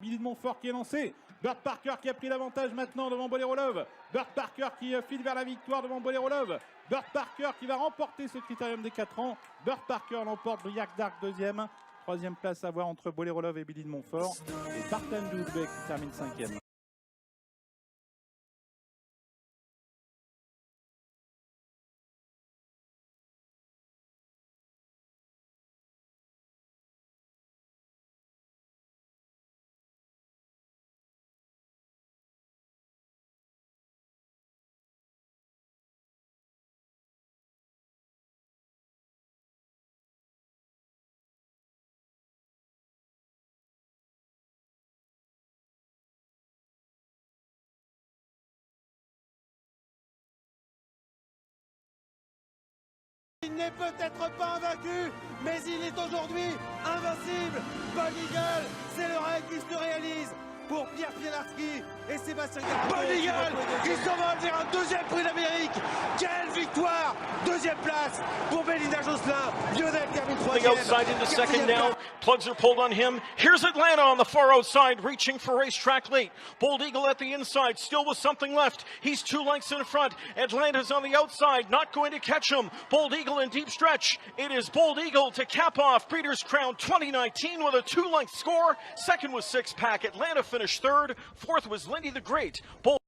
Billy de Montfort qui est lancé. Burt Parker qui a pris l'avantage maintenant devant Bolero Love. Burt Parker qui file vers la victoire devant Bolero Love. Burt Parker qui va remporter ce critérium des 4 ans. Burt Parker l'emporte, Briac Dark deuxième. Troisième place à voir entre Bolero Love et Billy de Montfort. Et Barton Doudbeck qui termine cinquième. Il n'est peut-être pas invaincu, mais il est aujourd'hui invincible. Bold Eagle, c'est le rêve qui se réalise pour Pierre Pilarski et Sébastien Garato. Bold Eagle qui s'envole vers un deuxième prix d'Amérique. Quelle victoire! Deuxième place pour Belinda Josselin. Lionel termine troisième. Outside into second now. Plugs are pulled on him. Here's Atlanta on the far outside, reaching for Racetrack late. Bold Eagle at the inside, still with something left. He's 2 lengths in front. Atlanta's on the outside, not going to catch him. Bold Eagle in deep stretch. It is Bold Eagle to cap off Breeders' Crown 2019 with a 2-length score. Second was Six Pack. Atlanta finished third. Fourth was Lindy the Great. Bold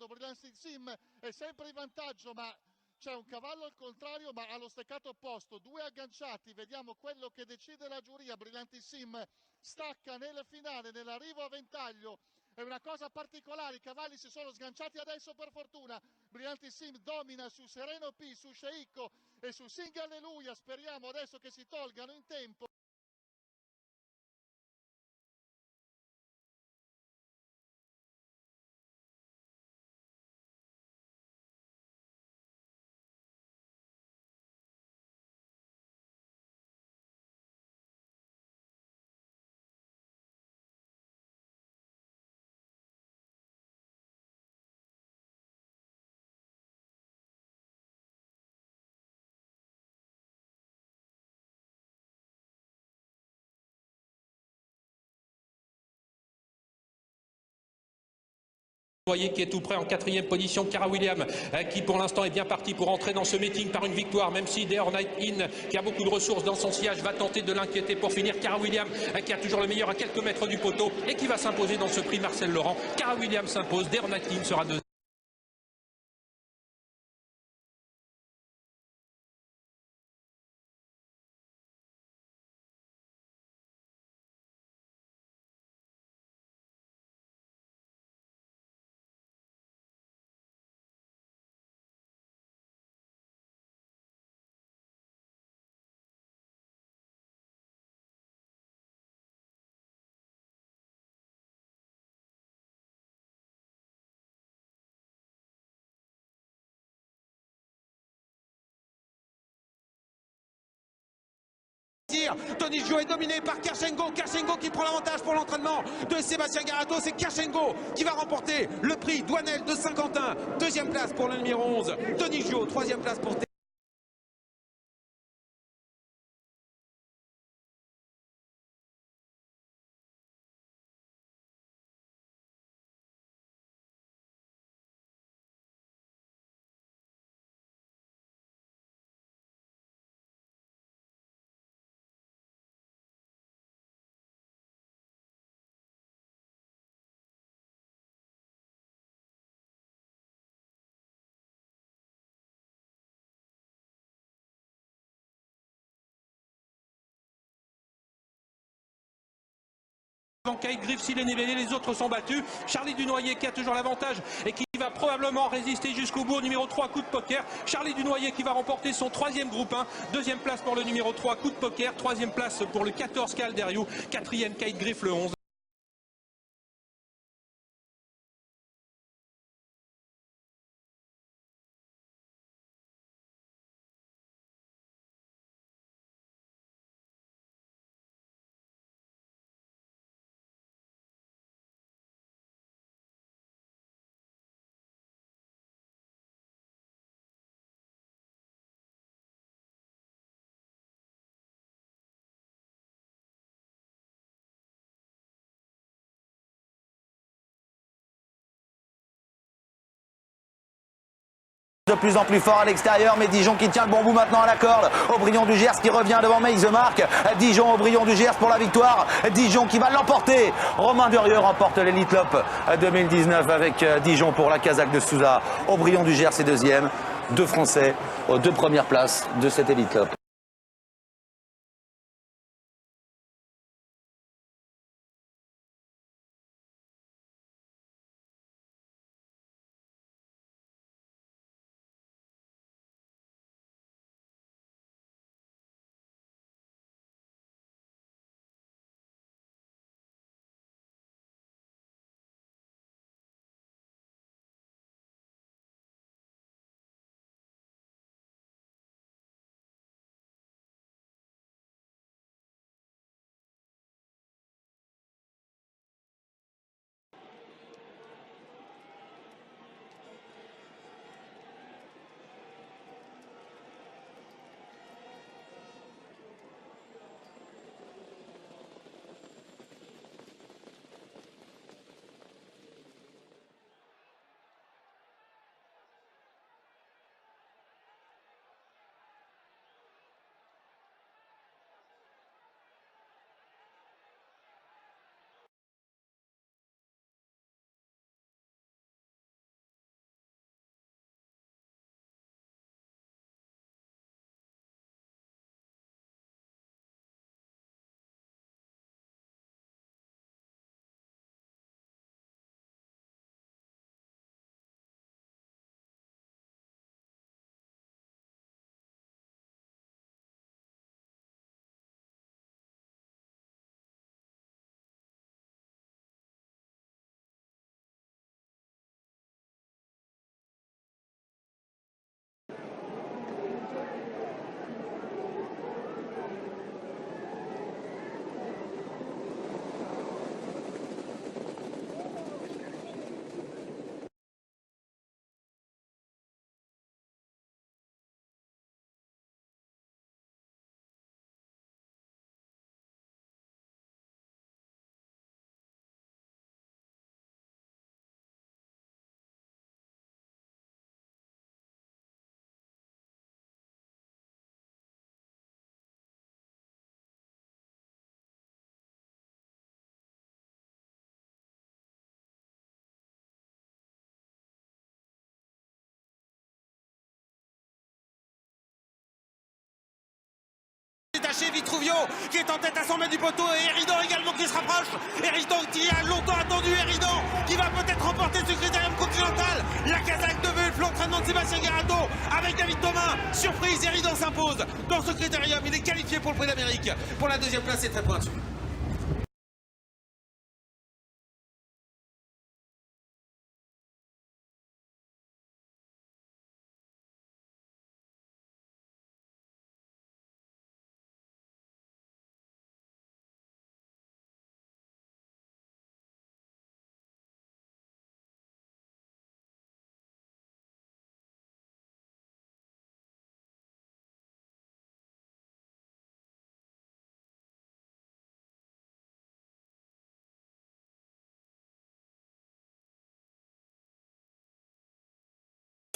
Brilliant Sim è sempre in vantaggio, ma c'è un cavallo al contrario, ma allo steccato opposto. 2 agganciati, vediamo quello che decide la giuria. Brilliant Sim stacca nel finale, nell'arrivo a ventaglio. È una cosa particolare, i cavalli si sono sganciati adesso per fortuna. Brilliant Sim domina su Sereno P, su Sceicco e su Sing Alleluia. Speriamo adesso che si tolgano in tempo. Vous voyez qui est tout près en 4e position, Cara Williams, qui pour l'instant est bien parti pour entrer dans ce meeting par une victoire, même si Day or Night In, qui a beaucoup de ressources dans son sillage, va tenter de l'inquiéter pour finir. Cara Williams, qui a toujours le meilleur à quelques mètres du poteau et qui va s'imposer dans ce prix Marcel Laurent. Cara Williams s'impose, Day or Night In sera deuxième. Tony Gio est dominé par Kirchengo. Kirchengo qui prend l'avantage pour l'entraînement de Sébastien Garato. C'est Kirchengo qui va remporter le prix Douanel de Saint-Quentin. Deuxième place pour le numéro 11. Tony Gio, troisième place pour Kate Griff, s'il est nivellé, les autres sont battus. Charlie Dunoyer qui a toujours l'avantage et qui va probablement résister jusqu'au bout au numéro 3, coup de poker. Charlie Dunoyer qui va remporter son 3e groupe 1. 2e place pour le numéro 3, coup de poker. 3e place pour le 14, Calderiou. 4e, Kate Griff, le 11. De plus en plus fort à l'extérieur, mais Dijon qui tient le bon bout maintenant à la corde. Aubryon du Gers qui revient devant Make the Mark. Dijon, Aubryon du Gers pour la victoire. Dijon qui va l'emporter. Romain Durieux remporte l'Elite Lop 2019 avec Dijon pour la Kazakh de Souza. Aubryon du Gers est 2e. 2 Français aux 2 premières places de cette Elite Lop. Détaché Vitruvio qui est en tête à 100 mètres du poteau et Eridan également qui se rapproche. Eridan qui a longtemps attendu, Eridan qui va peut-être remporter ce critérium continental. La Kazakh de Wulf, l'entraînement de Sébastien Garato avec David Thomas. Surprise, Eridan s'impose dans ce critérium. Il est qualifié pour le Prix d'Amérique. Pour la 2e place, c'est très pointu.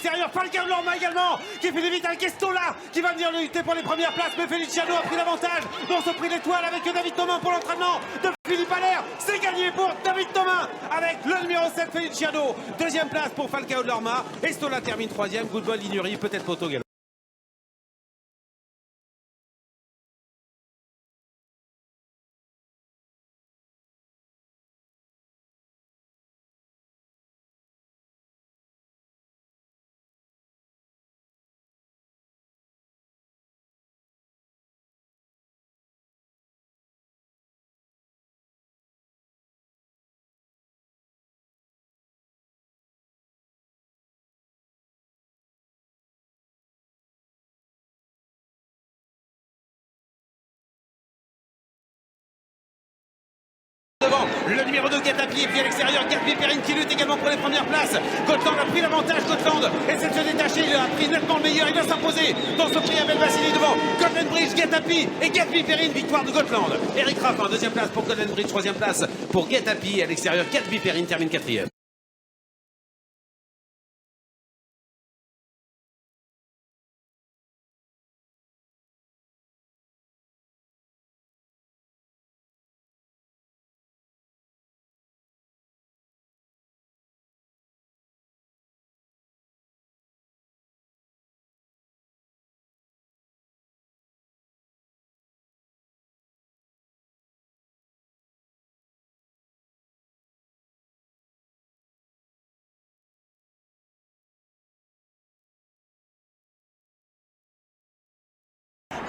Extérieur, Falcao Lorma également, qui fait vite avec Estola, qui va venir lutter pour les premières places, mais Feliciano a pris l'avantage dans ce prix d'étoile avec David Thomas pour l'entraînement de Philippe Allaire. C'est gagné pour David Thomas avec le numéro 7 Feliciano. 2e place pour Falcao Lorma. Estola termine 3e, Goodball Lignery, peut-être Poto également. le numéro 2 Guetapi, et puis à l'extérieur Gatsby Perrine qui lutte également pour les premières places. Gotland a pris l'avantage, Gotland essaie de se détacher, il a pris nettement le meilleur, il va s'imposer dans ce prix Abel Vassili devant Golden Bridge, Guetapi et Gatsby Perrine, victoire de Gotland. Eric Raffin, deuxième place pour Golden Bridge, troisième place pour Guetapi, à l'extérieur Gatsby Perrine termine quatrième.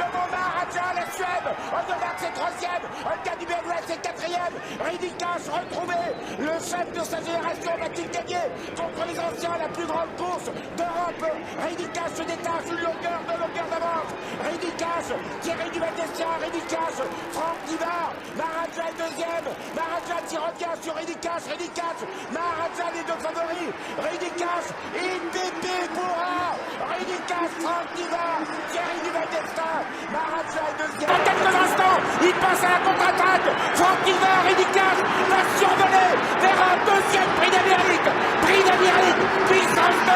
Devant Maharaja, la Suède, Odevac c'est troisième, Olga Duberlouet c'est quatrième, Ridicas retrouvé, le chef de sa génération va-t-il gagner contre les anciens, la plus grande course d'Europe. Ridicas se détache, une longueur d'avance, Ridicas, Thierry Duvaldestia, Ridicas, Franck Divard, Maharaja est deuxième, Maharaja qui revient sur Ridicas, Maharaja les deux favoris, Ridicas, IPP pour un, Ridicas, Franck Divard, Thierry Duvaldestia, Maharaja est deuxième. Dans quelques instants, il passe à la contre-attaque. Franck Divard, Ridicas va survoler vers un deuxième prix d'Amérique. Puissance 2.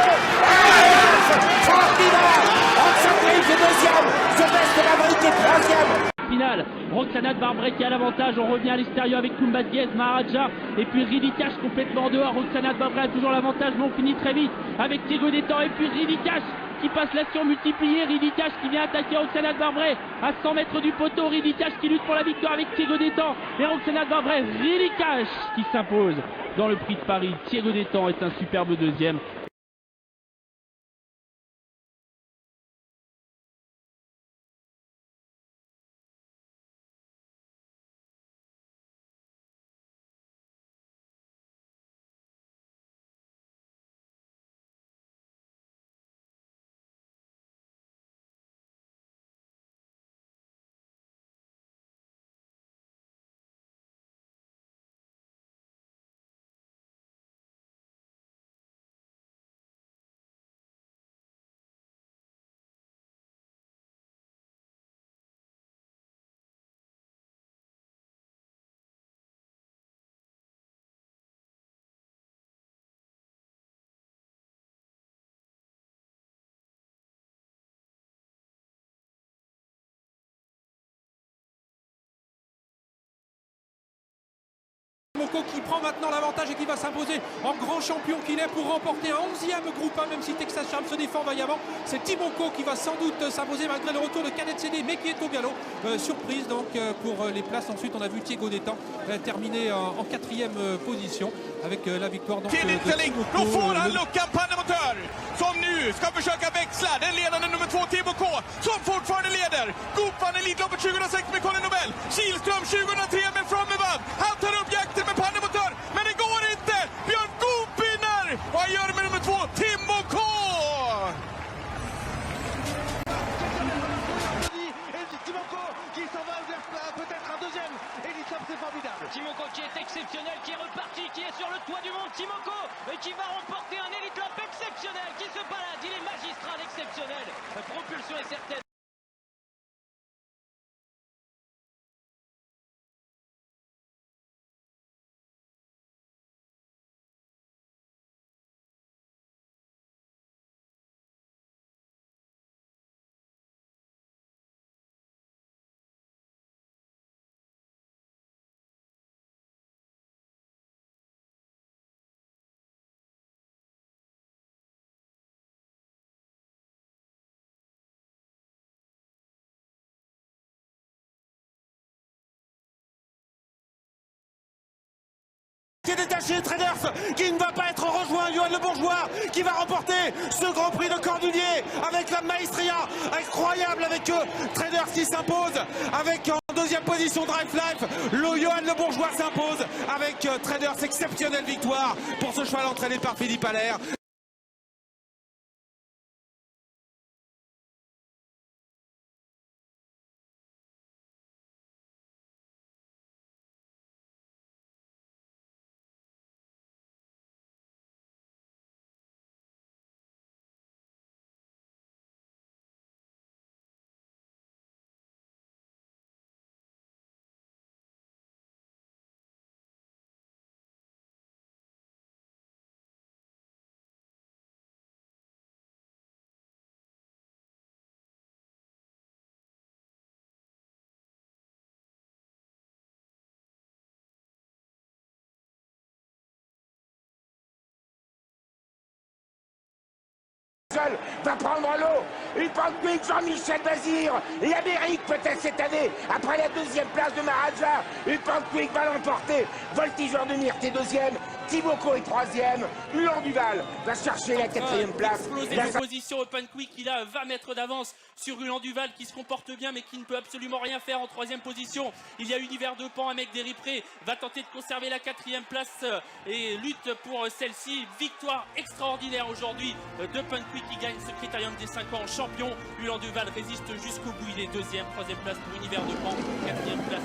Franck Divard, Roxane est deuxième. The Best Maverick est troisième. Finale, Roxana Barbré qui a l'avantage, on revient à l'extérieur avec Kumba Diez, Maharaja et puis Ridicas complètement dehors. Roxana Barbré a toujours l'avantage mais on finit très vite avec Thiego Détan et puis Ridicas qui passe l'action multipliée, Ridicas qui vient attaquer Roxana Barbré à 100 mètres du poteau, Ridicas qui lutte pour la victoire avec Thiego Détan et Roxana Barbré, Ridicas qui s'impose dans le prix de Paris. Thiego Détan est un superbe deuxième. Timoko qui prend maintenant l'avantage et qui va s'imposer en grand champion qu'il est pour remporter un 11e groupe 1, même si Texas Charm se défend vaillamment. C'est Timoko qui va sans doute s'imposer malgré le retour de Cadet CD, mais qui est au galop. Surprise donc pour les places. Ensuite on a vu Thiego Détan terminer en 4e position avec la victoire donc, de Timoko. Då får han luckan Pannemotör som nu ska försöka växla den ledande nummer 2 Timoko som fortfarande leder. Goop vann Elitloppet 2006 med Colin Nobel. Kihlström 2003 med From Above. Han tar upp jakten med Pannemotör, men det går inte. Björn Goop vinner. Och han gör det med nummer 2 Timoko. Timoko qui s'en va vers peut-être un deuxième. Elitlopp, c'est formidable. Timoko qui est exceptionnel, qui est reparti, qui est sur le toit du monde. Timoko qui va remporter un Elitlopp exceptionnel, qui se balade, il est magistral, exceptionnel. Propulsion est certaine. Qui est détaché, Traders, qui ne va pas être rejoint, Johan Le Bourgeois, qui va remporter ce Grand Prix de Cordulier avec la maestria incroyable, avec Traders qui s'impose, avec en deuxième position Drive Life, Johan Le Bourgeois s'impose avec Traders, exceptionnelle victoire pour ce cheval entraîné par Philippe Allaire. seul va prendre l'eau. Upan Quick, Jean-Michel Bazir, l'Amérique peut-être cette année, après la deuxième place de Maharaja. Upan Quick va l'emporter. Voltigeur de Myrte est deuxième. Thibauco est troisième. Mulan Duval va chercher la quatrième place. Exploser de position. Upan Quick, il a 20 mètres d'avance sur Mulan Duval qui se comporte bien mais qui ne peut absolument rien faire en troisième position. Il y a Univers de Pan, un mec d'Éripré, va tenter de conserver la quatrième place et lutte pour celle-ci. Victoire extraordinaire aujourd'hui d'Upan Quick qui gagne ce critérium des 5 ans champion. Mulan Duval résiste jusqu'au bout. Il est deuxième, troisième place pour Univers de Pan, quatrième place.